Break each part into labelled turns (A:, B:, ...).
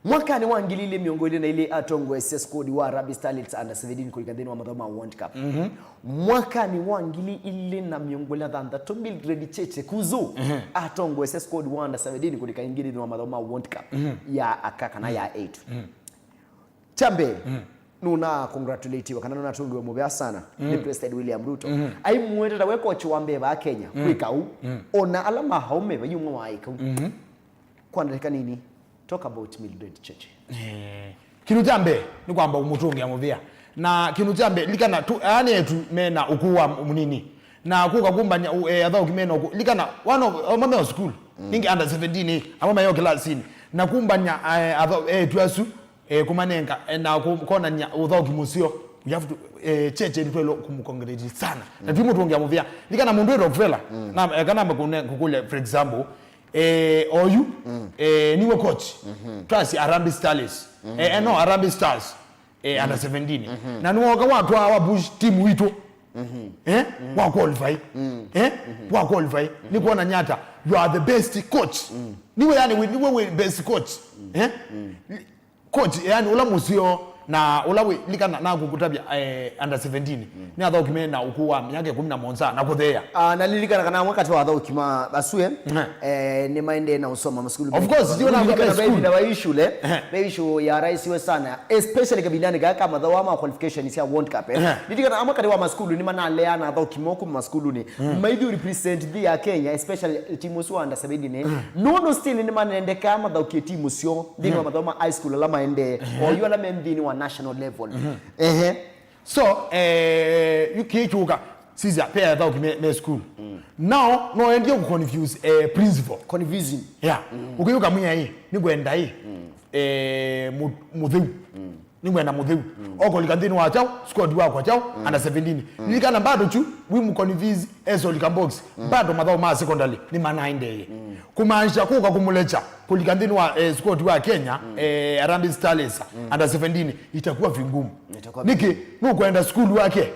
A: Mwaka ni wangilile miongoni na ile atongo SS code wa Harambee Starlets under 17 kulikadheni wa madhoma World Cup. Mwaka ni wangili ile na miongoni na dhanda tumbil grade cheche kuzu atongo SS code wa under 17 kulikadheni wa madhoma World Cup ya akaka na ya 8. Chambe nuna congratulate wakana nuna tungiwa mubea sana the President William Ruto ai muweta weko chwambe ba Kenya kwikau ona alama haume bayumwa waika kwa ndeka nini talk about Mildred Cheche.
B: Kinu jambe ni kwamba umutungi ya muvia na kinu jambe likana tu yani yetu mena ukuwa munini na kuka kumba adha ukimena uku likana wano mame wa school ningi under 17 amama yo classini na kumba nya adha tuasu kumanenga na kukona nya adha ukimusio you have to Cheche litwelo kumcongratulate sana na tumutungi ya muvia likana mundu ero kufela na kana kukule for example oyu niwe coach trust Harambee Starlets no Harambee Stars under 17 na nuoga watu wa bush team wito wa qualify wa qualify ni kuona nyata you are the best coach niwe yani niwe best coach coach yani ula musio na ulawe likana na kukutabya under 17 ni adha ukimena ukuwa myake 11 na kuthea
A: na lilikana kana wakati wa adha ukima basue ni maende na usoma maskulu
B: of course ndio na
A: baby na waishule issue ya rais we sana especially kabilani kama adha wa qualification ya World Cup lilikana wakati wa maskulu ni mana leana adha ukimoko maskulu ni maybe represent the Kenya especially timu sio under 17 no still ni mana ende kama adha ukitimu sio ndino madoma high school la maende o you ala mendini wa national level.
B: So you kichuka sisi pia adha ukime school now no endio ku confuse principal
A: confusing
B: ukiyuka mwiya hii ni kwenda hii mudhiu ni kwenda mudhiu oko likadhini wa chao squad wako chao under 17 nilikana bado chu we mu confuse eso likambox bado madhao ma secondary ni manainde kumaanisha kuka kumulecha kulikadhini wa squad wa Kenya Harambee Starlets under 17 itakuwa vingumu niki nukwenda school wake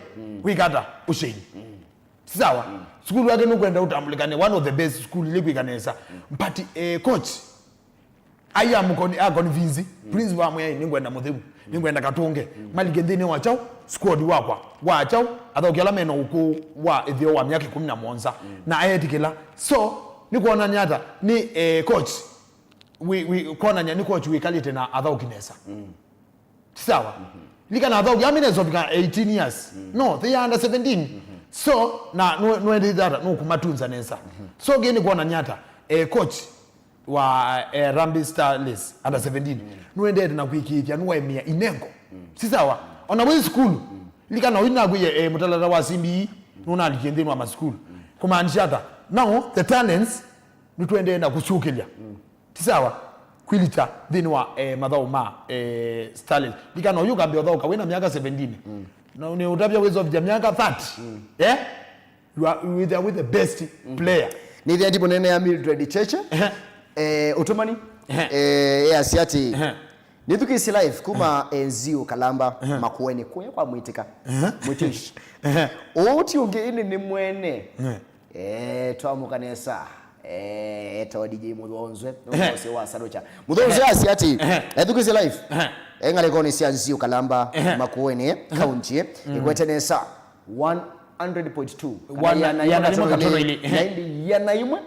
B: wikata usheni sawa school wake nukwenda utambulikane one of the best school likwikanesa mpati coach aya mukoni convince principal amwe ningwenda muthimu ningwenda katunge maligendini wa chao squad wakwa wa chao athokela meno uku wa ithio wa myaka 11 na ayetikila so nikuona nyata ni coach we kona nya ni coach we kalite na athokinesa sawa likana athoki aminezo bika 18 years no they are under 17 so na no ndidara no kumatunza nesa so geni kuona nyata coach wa Harambee Starlets under 17 nuende na kuikithia nuwemia inengo si sawa ona we school likana wina kuye mutalala wa simbi nuna alikendeni wa school kumaanisha hata now the talents nitwende na kuchukilia si sawa kwilita then wa madhao ma Starlets likana uyu kambi odhoka wina miaka 17 na ni utabia wezo of miaka 30 you are with the best player
A: ni the tipo nene ya Mildred Cheche Otomani asiati nitukisi live kuma enzio kalamba makueni kwa mwitika mwitishi oti ungeini ni mwene twamukanesa tawa DJ Mudhonzwe nose wa Sadocha Mudhonzwe asiati nitukisi live ngale koni si enzio kalamba makueni county ikwetenesa 100.2 yana imwe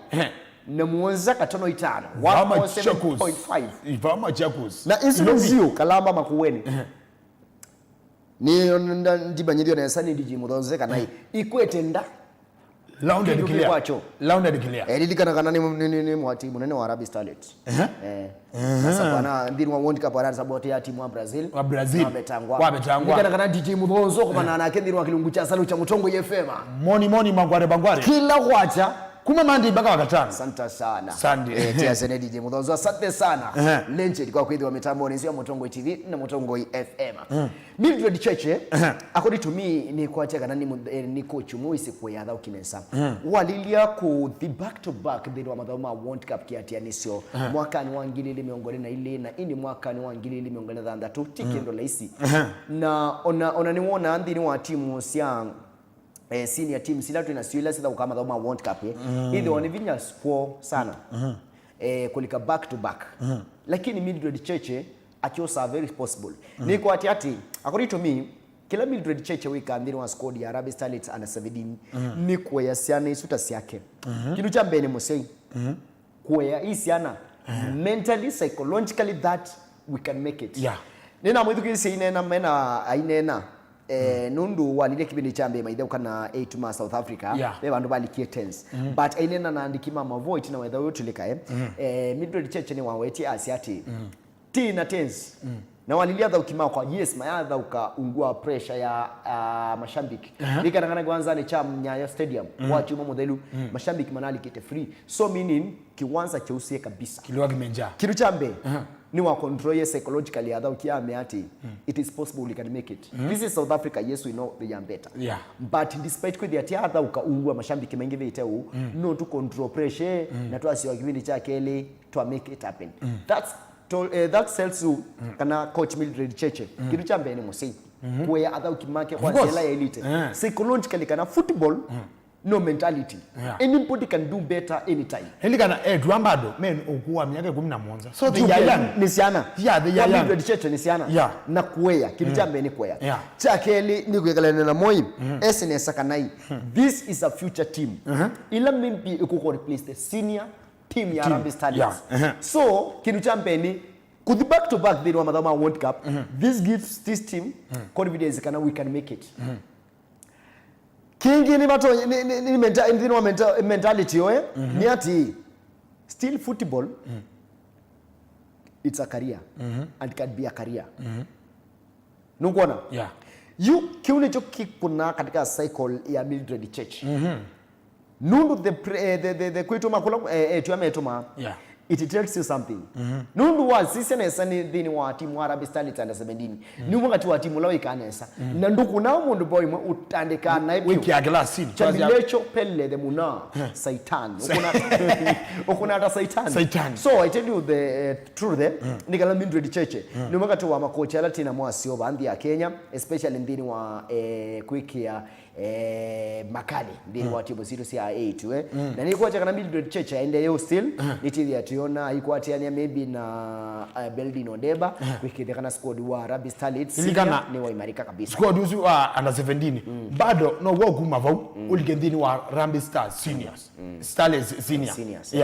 A: na muonza katono itano 1.5
B: Ivama Jacuz
A: na insulenzio kalamba makuweni ni ndibanyidio na sani DJ Mudhonze kana ikwete nda
B: Rounded clear
A: lilikana kana ni mwati munene wa Harambee Starlets sasa bana ndini wa World Cup wana support ya timu wa Brazil wabetangwa lilikana kana DJ Mudhonze kwa maana yake ndini wa kilungu cha salu cha Mutongo FM
B: moni mangware
A: kila wacha
B: kuma mandi baka wakatana
A: asante sana
B: sande
A: TSN DJ Mudhonze asante sana lenche kwa kuidhi wa mitambo ni sio Mutongo TV na Mutongo FM Mildred Cheche according to me ni kuatia kana ni coach muisi kwa yadha ukimensa walilia ku the back to back dhidi wa madhoma World Cup kiatia nisio mwaka ni wangilili miongoni na ile na ini mwaka ni wangilili miongoni na dhanda tikendo laisi na ona niwona ndini wa timu sia senior team sila tunasiwila sida ukama dhoma World Cup hivi wanivinya score sana kulika back to back lakini Mildred Cheche akiosa very possible niko ati according to me kila Mildred Cheche wika ndini wa squad ya Harambee Starlets under 17 ni kwa siana isuta siake kintu cha mbene musei kwa isiana mentally psychologically that we can make it nina mwithu kisi inena mena ainena nundu walile kibindi cha mbema idhe kana 8 ma South Africa be bandu balikie tense but ainena na andikima mavoid na weather yote lika Mildred Cheche ni waweti asiati tina tense na walilia dha ukimao kwa yes mayadha ukaungua pressure ya mashambiki lika ngana kwanza ni cha Nyayo Stadium wachi mo modelu mashambiki manali kite free so meaning kiwanza cheusie kabisa
B: kiliwa kimenja
A: kitu cha mbe ni wa control ye psychologically adha ukiame ati it is possible we can make it this is South Africa yes we know they are better but despite kwa ati adha ukaungua mashambiki mengi viteu no to control pressure na tu asiwa kibindi cha kele to make it happen that sells you kana coach Mildred Cheche kitu cha mbene musi kwa adha ukimake kwa sela ya elite psychologically kana football no mentality anybody can do better anytime
B: helikana duambado men okuwa miaka 11 so the young
A: ni siana
B: the young
A: Mildred Cheche ni siana na kuya kitu cha mbene kuya cha kele ni kuekalana na moi SNS kanai this is a future team ila mimpi ikuko replace the senior team ya Harambee Starlets so kitu cha mbele could back to back the Madama World Cup this gives this team confidence kana we can make it kingi ni bato ni mentality yoe ni ati still football it's a career and it can be a career nungona you kiune choki kuna katika cycle ya Mildred Cheche nundu the kwetu makula tuametuma it tells you something nundu wa sisi na sani dhini wa timu Harambee Starlets under 17 ni wakati wa timu lao ikanesa na nduku na mundu boy utandika na
B: wiki ya glassini
A: chambilecho pelle the muna satan ukuna ata satan so I tell you the truth nikala Mildred Cheche ni wakati wa makocha Latina mwasio bandi ya Kenya especially ndini wa quick ya makali ndini wa timu situ cia 8 na nilikuwa chaka na Mildred Cheche ende yo still nitili ationa haikuwa atiania maybe na Beldin Odeba wikitheka na squad wa Harambee Starlets ni wa imarika kabisa
B: squad usu wa under 17 bado no wo kuma vau uligendini wa Harambee Stars seniors Starlets seniors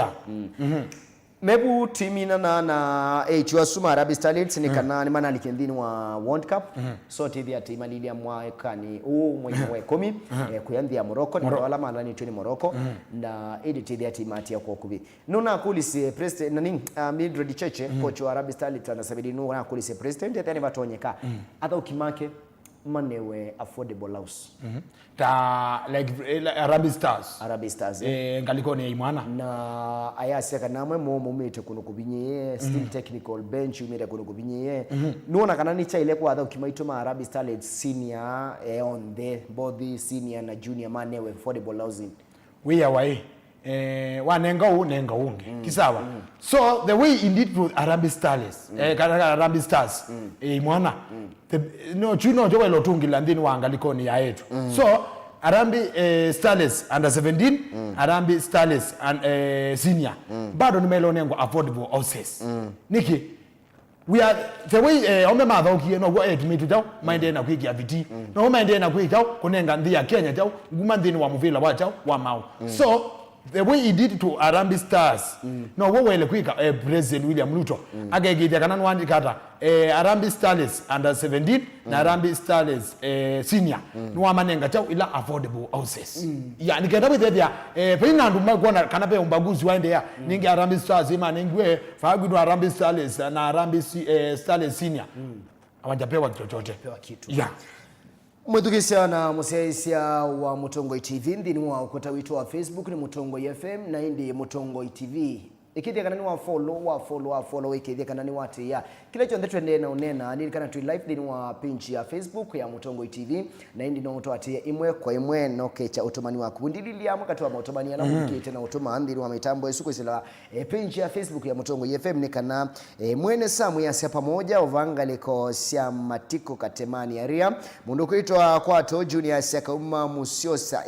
A: mebu timina na chua suma Harambee Starlets ni kana ni mana likendini wa World Cup so tithi ati malilia mwakani mwezi wa 10 kuyanthi ya Morocco ni wala malani tu ni Morocco na ili tithi ati mati ya kwa kubi nuna kulisi president nani Mildred Cheche coach wa Harambee Starlets na sabidi nuna kulisi president atani batonyeka hata ukimake manewe affordable house
B: ta like Harambee Stars
A: ngaliko
B: ni imwana
A: na ayasi kana mwe mumete kuno kubinye still technical bench umete kuno kubinye nuona kana ni chaile kwa hata ukimaituma Harambee Starlets senior on the both the senior na junior manewe affordable housing
B: we away wanenga unge kisawa so the way indeed to Harambee Starlets Harambee Stars imwana no chuno jowe lotungila ndini wangaliko ni ya yetu so Harambee Starlets under 17 Harambee Starlets senior bado nimelonengo affordable houses niki we are the way ome matho kie no go admit daw mind na kwiki aviti no mind na kwiki daw kunenga ndi ya Kenya daw nguma ndini wa muvila wa daw wa mau so the way he did to Harambee Stars no wo wele kwika President William Ruto agegithia kana nwandi kata Harambee Starlets under 17 na Harambee Starlets senior no amanenga chao ila affordable houses yani kenda bithia pina ndu magona kana pe umbaguzi waende ya ningi Harambee Stars imane ngwe fagudu Harambee Starlets na Harambee Starlets senior awajapewa chochote
A: pewa kitu mwethukisia na museisia wa Mutongo TV ndini wa ukota witu wa Facebook ni Mutongo FM na hindi Mutongo TV ikithia kana ni wa follow ikithia kana ni wati ya kila chonde twende na unena ni kana tu live ndini wa page ya Facebook ya Mutongo TV na hindi no mutwatia imwe kwa imwe no kecha utomani wa kubundililia mwakati wa utomani na mukite na utoma ndini wa mitambo yesuko sila page ya Facebook ya Mutongo FM ni kana mwene samu ya sia pamoja ovangaliko sia matiko katemani area mundu kuitwa kwa to junior sia kauma musiosa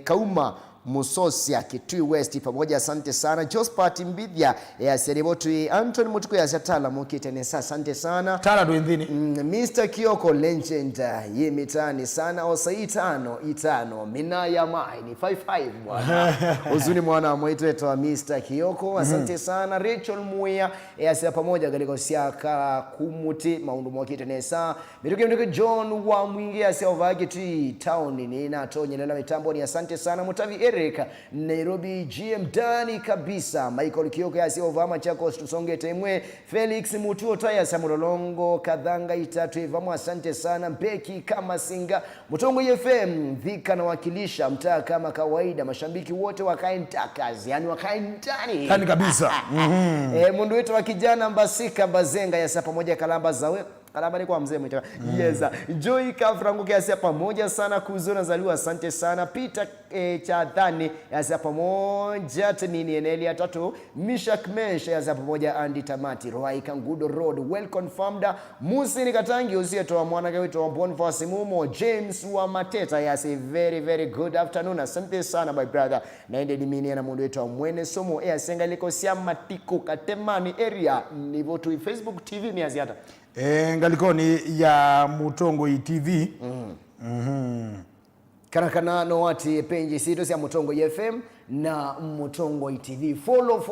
A: kauma Musosia Kitui West pamoja, asante sana. Jospat Mbidhia ya Seribotui, Anthony Mutuku ya Satala Mukitenesa, asante sana.
B: Tala duindini.
A: Mr. Kioko Legend ye mitani sana. Osai itano Minaya Mai ni 55 bwana. Uzuni mwana mwetu eto Mr. Kioko, asante sana. Rachel Muya ya pamoja galiko siaka kumuti maundu Mukitenesa. Mituke John wa mwingi ya Ovagiti town ni na tonyelela mitambo ni asante sana. Mutavi Eric Nairobi GM Dani kabisa. Michael Kioko ya Ovama Chakos tusonge temwe. Felix Mutuo Taya Samulolongo Kadhanga Itatu Ivamu, asante sana. Beki kama Singa Mutongo FM Dhika na wakilisha mtaa kama kawaida. Mashambiki wote wakae ntakazi, yani wakae ndani
B: Kani kabisa.
A: Mundu wetu wa kijana Mbasika Bazenga ya pamoja Kalamba zawe Kalamba ni kwa mzee mwita. Yes. Joy Kafrangu kiasi pamoja sana. Kuzona zaliwa, asante sana. Peter Chadhani ya pamoja. Tenini Eneli ya tatu. Mishak Mesh ya pamoja. Andy Tamati Roai Kangudo Road well confirmed. Musi ni Katangi usiye toa mwana kawito wa Bonfasi Mumo. James wa Mateta ya very very good afternoon, asante sana my brother. Naende dimini na mundu wetu wa Mwene Somo ya senga liko siya Matiko Katemani area. Nivo tu Facebook TV ni aziata
B: ngalikoni ya Mutongo TV.
A: Karakana no wati penji sito ya Mutongo FM na Mutongo TV. Follow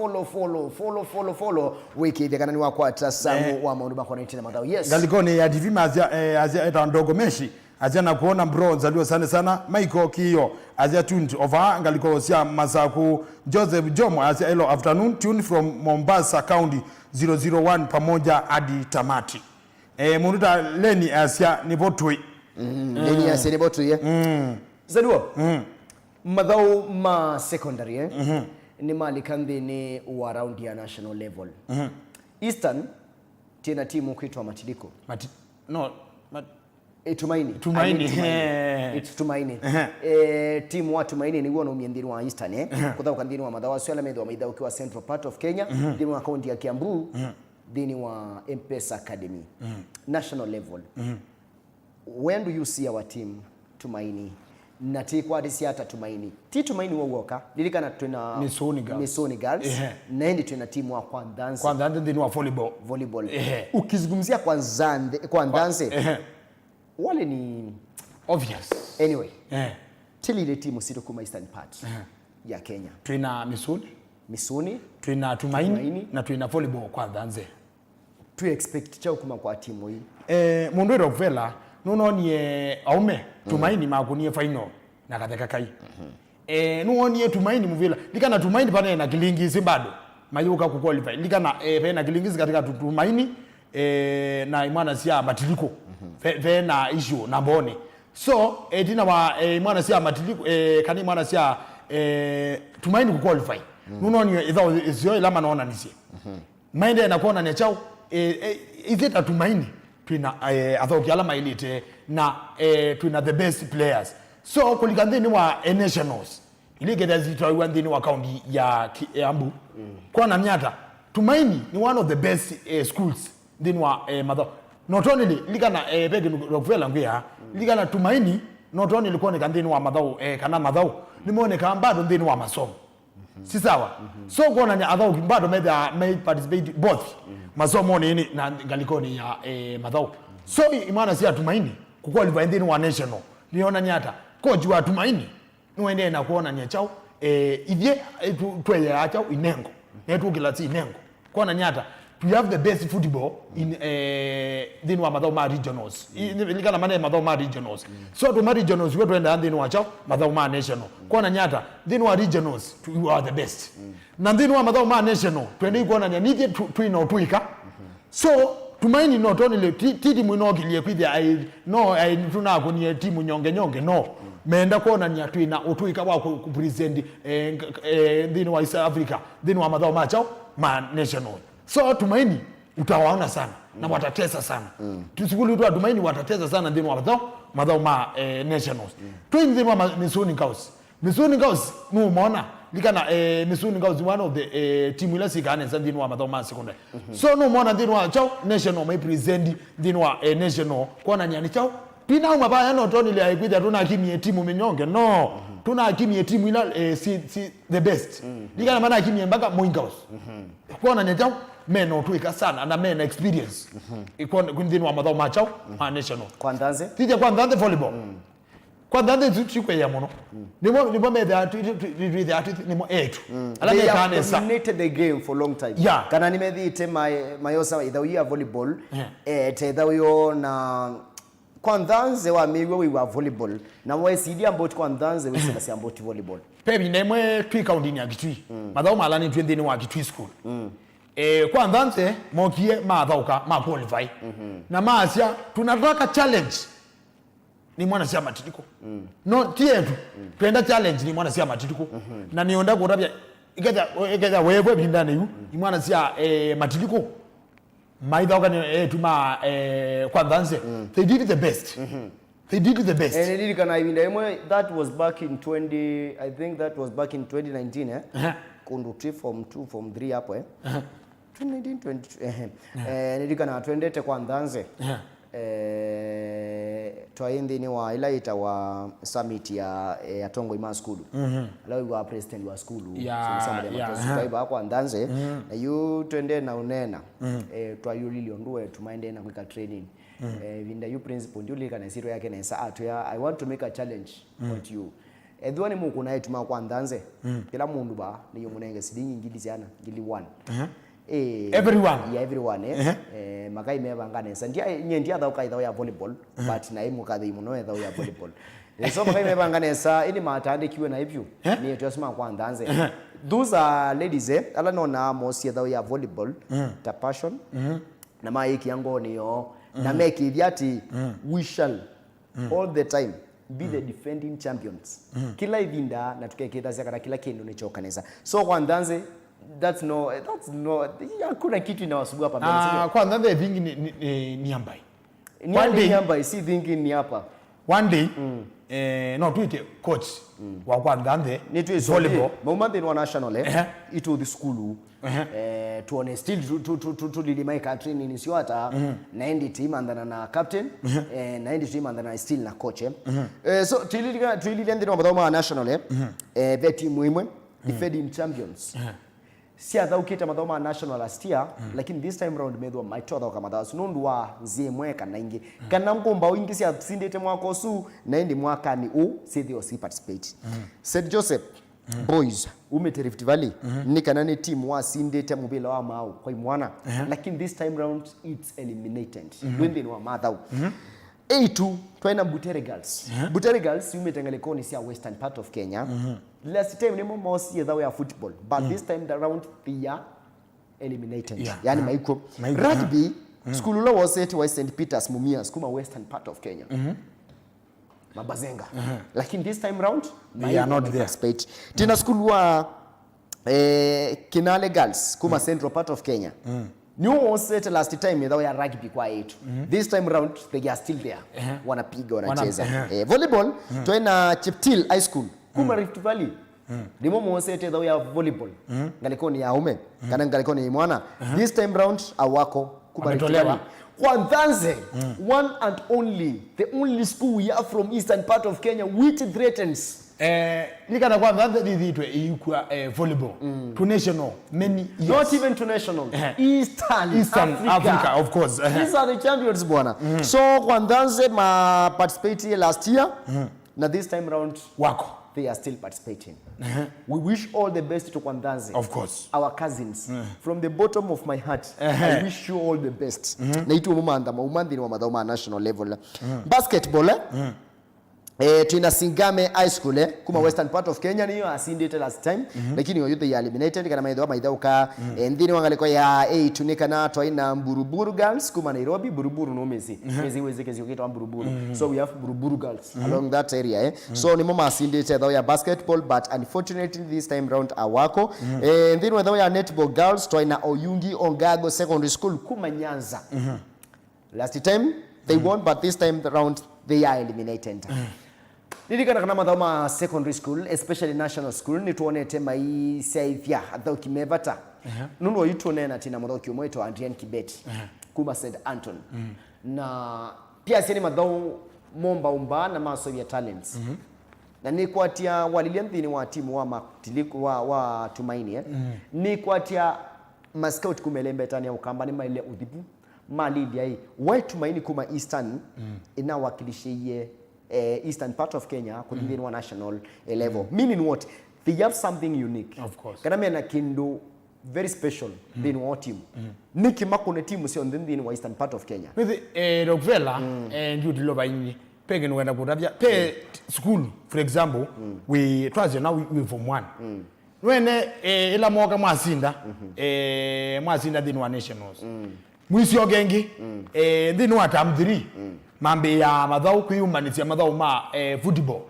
A: wiki dekana ni wakwata samu wa maundu bako na itina madao. Yes.
B: Ngalikoni ya TV azia eta ndogo meshi. Azia na kuona bro zaliwa sana. Michael Kiyo azia tuned over ngaliko siya Masaku Joseph Jomo azia hello afternoon tune from Mombasa County 001 pamoja hadi tamati. Munuta Leni Asia Nibotui.
A: Leni Asia Nibotui Zadua. Madhao ma secondary ni mali kandi ni wa round ya national level. Eastern tena timu kuitwa Matiliko. Tumaini. It's Tumaini. Timu wa Tumaini ni wana umiendiri wa Eastern Kutha ukandini wa madhawa swela medwa maidha ukiwa central part of Kenya. Dini wa kaunti ya Kiambu. Dini wa M-Pesa Academy. National level. When do you see our team Tumaini? Nati kwa disi hata Tumaini. Tumaini wa uoka. Lilika na tuena Misoni Girls. Naendi tuena timu wa Kwandanse.
B: Kwandanse dini wa
A: volleyball. Ukizungumzia Kwandanse. Wale ni
B: obvious.
A: Anyway. Tili ile timu sito kuma Eastern part ya Kenya.
B: Tuina Misuni. Tuina Tumaini. Na tuina volleyball Kwandanse.
A: Tu expect chao kuma kwa timu hii.
B: Mundu ero kufela. Nuno ni aume. Tumaini makunie final. Na katheka kai. Nuno ni Tumaini muvela. Lika na Tumaini pane na Kilingisi bado. Mayuka kuqualify. Lika na pane na Kilingisi katika Tumaini. Na imana siya Matiliko. Fe na issue na bone. So tina wa imana siya Matiliko. Kani imana siya Tumaini kuqualify. Nuno ni idhao isio ilama naona nisi. Maende na kuona ni chao. Izeta Tumaini. Tuina adhao kialama ilite. Na tuina the best players. So kulikandini wa nationals. Iligeda zitwa wandini wa kaunti ya Ambu. Kwa na Mnyata. Tumaini ni one of the best schools. Dini wa madhao. Not only ligana pegi Rockefeller ngea ligana Tumaini not only ilikuwa ni kandini wa madhao kana madhao nimeone kama bado ndini wa masomo si sawa so kuona ni adhao bado may participate both masomo ni na ngalikoni ya madhao so imana si Tumaini kukua liva ndini wa national niona Nyata coach wa Tumaini niende na kuona ni chao ivye tuwe achao inengo yetu kilati inengo kuona Nyata we have the best football in dini wa madhao ma regionals. Ilikana mane madhao ma regionals. So to ma regionals we tuenda dini wa chao madhao ma national. Kwa na Nyata dini wa regionals we are the best. Na dini wa madhao ma national tuende kuona ni nije tuino tuika. So Tumaini not only timu inogilie kwithia no tuna kunie timu nyonge no. Meenda kuona ni tuina utuika wa ku present dini wa East Africa dini wa madhao ma chao ma national. So Tumaini utawaona sana na watatesa sana. Tusikuli tu Tumaini watatesa sana ndini wa madhao ma nationals. Twinzi wa Misuni Girls. Misuni Girls no umeona likana Misuni Girls one of the team ile sikane ndini wa madhao ma secondary. So no umeona ndini wa chao national may present ndini wa national kwa na nyani chao. Pina mabaya no toni ile aikwida tuna kimi timu minyonge no. tuna akimie timu ila si the best likana mana akimie mpaka Moingaus kuona nyachao meno tuika sana na meno experience iko kwindini wa madao machao ma national
A: Kwandanze
B: tije Kwandanze volleyball Kwandanze tukwe ya mono nimo me that nimo 8 ala me kana sa
A: dominated the game for long time kana nimedhite mayosa idha volleyball te idha na Kwandanze wa miwe wa volleyball na wasidi about Kwandanze wese na about volleyball
B: pebi nemwe twika undini ya Kitui madao malani twendeni wa Kitui school Kwandanze mokie madauka ma qualify na maasya tunataka challenge ni mwana sia matitiko no tietu twenda challenge ni mwana sia matitiko na nionda kutabya ikaja wewe bindane yu ni mwana sia matitiko maidauka ni tuma Kwandanze they did the best they did the best
A: and did kana ibinda yemwe that was back in 20 I think that was back in 2019 kundu 3 form 2 form 3 hapo 2019 nilika twendete Kwandanze twaindi ni wa ilaita wa summit ya Tongo Ima School alawi wa president wa school kwa Kwandanze na yu twende na unena twayulili onduwe tumaende na kwika training vinda yu principal ndio lika na siro yake na saa atu ya I want to make a challenge with you edwani muku na ituma Kwandanze kila mundu ba ni yumunenge sidingi ngili sana ngili 1 everyone makai mebangane sandia nyendia da ukaida ya volleyball but na imu kadhi muno ya ya volleyball so makai mebangane sa ini matande kiwe na hivyo ni twasema Kwandanze those are ladies ala nona mosi ya volleyball ta passion na maiki yango niyo na make idiati we shall all the time be the defending champions kila ivinda na tukeketa zaka kila kendo ni chokaneza so Kwandanze that's no hakuna kitu inawasumbua hapa mbele
B: Kwandanze thingi ni ambai
A: ni ambai si thingi ni hapa
B: one day no tuite coach wa Kwandanze
A: ni tu volleyball moment wa national itu the school tuone still to my country ni sio hata naendi team andana na captain naendi team andana still na coach so tulili ndio madoma national the team muhimu defending champions si hata ukita madoma national last year lakini this time round medwa maitoda kama dawa sunundwa ziemweka na ingi kana ngomba wingi si sindete mwako su naendi mwaka ni sidio si participate St Joseph boys umete Rift Valley ni kanani team wa sindete mubila wa mau kwa mwana lakini this time round it's eliminated wende ni wa madau A2 twaina Butere Girls Butere Girls umetengelekoni si western part of Kenya last time ni mosi ya football but this time around they are eliminated yani maiko rugby school law was set was St Peter's Mumias kuma western part of Kenya Mabazenga lakini this time round
B: they are not there
A: participate tena school wa Kinale Girls kuma central part of Kenya New set last time they were rugby kwa 8 this time round they are still there wanapiga wanacheza volleyball tena Cheptil High School kuma Rift Valley ndimo mosete they were volleyball ngalikoni ya ume kana ngalikoni mwana this time round awako kuma Rift Valley Kwandanze one and only the only school we are from eastern part of Kenya which threatens
B: nikana Kwandanze dithitwe ikwa volleyball to national many years
A: not even to national eastern
B: Africa of course
A: these are the champions bwana so Kwandanze ma participate last year na this time round
B: wako
A: they are still participating we wish all the best to Kwandanze
B: of course
A: our cousins from the bottom of my heart I wish you all the best na itu umandini wa madhauma national level basketball tuna Singame High School kuma western part of Kenya niyo asindete last time lakini yote ya eliminated kana maidhauka ndini wangaleko ya tunika na twaina Buruburu Girls kuma Nairobi Buruburu no mezi wezeke zikitwa Buruburu so we have Buruburu Girls along that area so ni mama asindete though ya basketball but unfortunately this time round awako ndini wadhao ya netball girls twaina Oyungi Ongago Secondary School kuma Nyanza last time they won but this time round they are eliminated Nilika na madhoma secondary school especially national school ni tuone tema hii saithia atho kimevata nuno yitone na tina madho kiumweto Adrian Kibet kuma St Anton na pia sini madho momba umba na maso ya talents na ni kwatia walilia nthini wa timu wa matiliku wa Tumaini ni kwatia mascout kumelembetani ya ukambani maile udhibu malidi ai wa Tumaini kuma Eastern inawakilishie Eastern part of Kenya kudhini wa national level meaning what they have something unique
B: of course
A: kana mena kindu very special than what team niki makone team sio ndini wa Eastern part of Kenya
B: with Rockefeller and you love ini pegen wenda kutabia pe school for example we twas now we from one wene ila moka mwasinda mwasinda dini wa nationals mwisi ogengi dini wa tam 3 mambe ya madhau kuyumanisi ya madhau ma football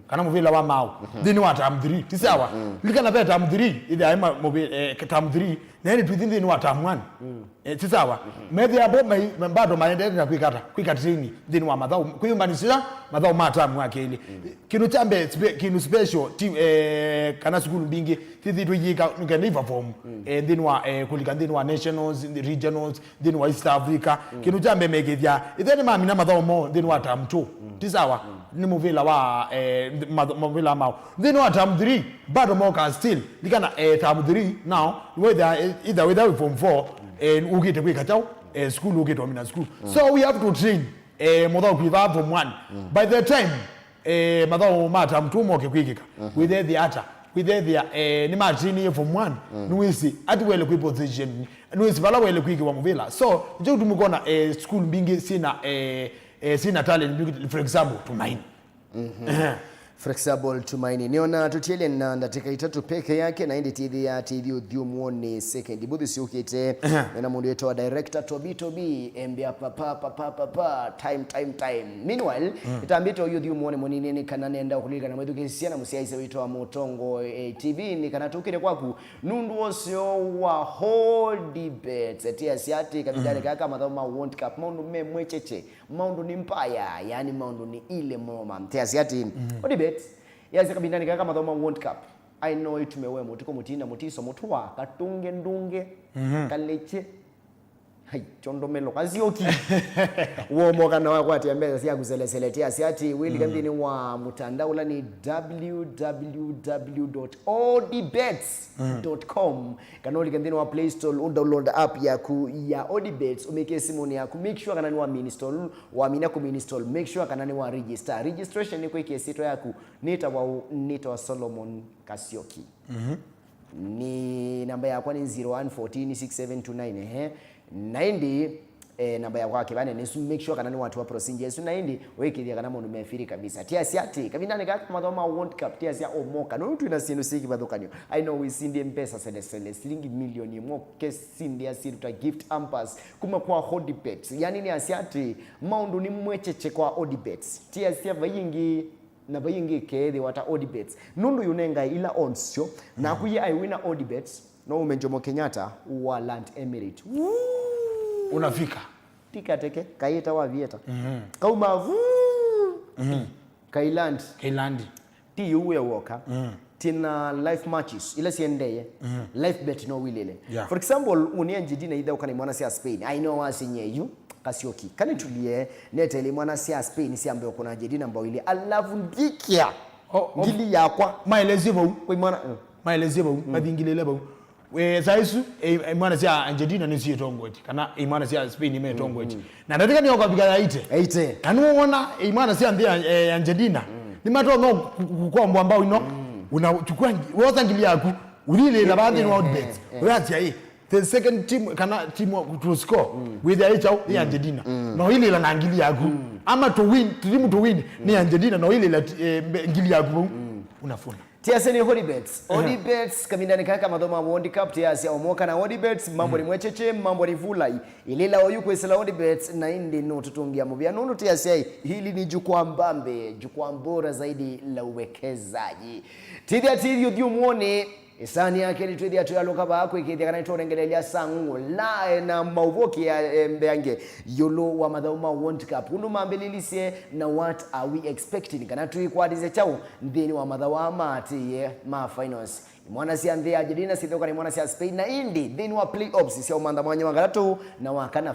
B: kana muvila wa mao dini wa tam 3 tisawa likana pe tam 3 ida ima tam 3 nani twithindi ni wa tam 1 tisawa medhi abo mbado maendelea kwikata training dini wa madhau kuyumanisi ya madhau ma tam wake ile kinu chambe kinu special kana skulu bingi tithi tuyika ngeniva form dini wa kulika dini wa nationals regionals dini wa East Africa kinu chambe megethia itheni mami na madhau mo dini wa tam 2 tisawa ni muvila wa muvila mao dini wa tam 3 bado moka still likana tam 3 now whether either without form 4 ugite kwikachao school ugite omina school so we have to train modao kuiva form 1 by the time madao mata mtumo kwikika with the ata with the ni margin form 1 nuisi ati wele ku position nuisi bala wele kwiki wa muvila so je tumukona school mbingi sina talent for example Tumaini
A: flexible Tumaini niona tutiele na ndatika itatu peke yake na indi tidhi ya tidhi udhiumuone second buthi siukite na mundu yetu wa director Tobi embia papa time meanwhile itambito udhiumuone monini ni kana nenda kulika na mwedu kisiana musiaise wito wa Mutongo TV ni kana tukire kwaku nundu osio wa whole debate etia siati kabidale kaka madhoma World Cup maundu memwecheche maundu ni mpaya yani maundu ni ile moma tia siati debate yazi kabindani kaka madhoma World Cup I know it tumewemo tuko mutinda mutiso mutwa katunge ndunge kaleche hai chondo melo kazioki uomo kana wako atembeza sia kuseleseletea siati wili kambini wa mutandao la ni www.odibets.com kanoli kambini wa Play Store download app ya Odibets umeke simu ni yako make sure kana ni wa install wa mina ku install make sure kana ni wa registration ni kwa kiesito yako nita wa Solomon Kasioki ni namba yako ni 01146729 90 namba ya kwake bana ni make sure kana ni watu wa procedure so 90 wekilia kana mundu mefiri kabisa tia siati kabindani kaka madhoma World Cup tia sia omoka no mtu inasino siki badhokanyo I know we sindi mpesa sele shilingi milioni mo kesindi asiri ta gift hampers kuma kwa Odibets yani ni asiati maundu ni mwecheche kwa Odibets tia sia vayingi na vayingi kethi wata Odibets nundu yunenga ila onsio na kuye I wina Odibets no umenjomo Kenyatta wa Land Emirate
B: unafika
A: tika teke kaita wa vieta kauma Kailand ti uwe woka tina live matches ila siendeye live bet no wilele for example unienje dina ida ukani mwana sia Spain I know asinyeyu Kasioki kani tulie netele mwana sia Spain si ambaye kuna jedina ambao ile alafu ndikia ngili yakwa
B: maelezevo
A: kwa mwana
B: maelezevo madingilele bo we saisu mwana sia Argentina ni sio tongoti kana mwana sia Spain ime tongoti na nataka ni okapiga 80 anuona mwana sia ndia Argentina ni matongo kukombo ambao ino unachukua woza ngili yako ulile na baadhi ni Odibets weatia the second team kana team to score with the Argentina no ile la ngili yako ama to win team to win ni Argentina no ile la ngili yako unafuna
A: tiase ni Odibets kamindani kaka madhoma World Cup tiase omoka na Odibets mambo ni mwecheche mambo ni vulai ilela oyuko isela Odibets na indi no tutungia mubia nono tiase hili ni jukwaa mbambe jukwaa bora zaidi la uwekezaji tidhi udhiumuone isani yake ni twedia tuyaloka bako ikithia kana itorengerelia sangu la na mauvoki ya mbeange yolo wa madhauma World Cup unu mambelilisie na what are we expecting kana tuikwadize chao ndeni wa madhawa mati ye ma finals mwana sia ndea Argentina sithoka ni mwana sia Spain na indi ndeni wa playoffs sia umanda mwanya wangalatu na wakana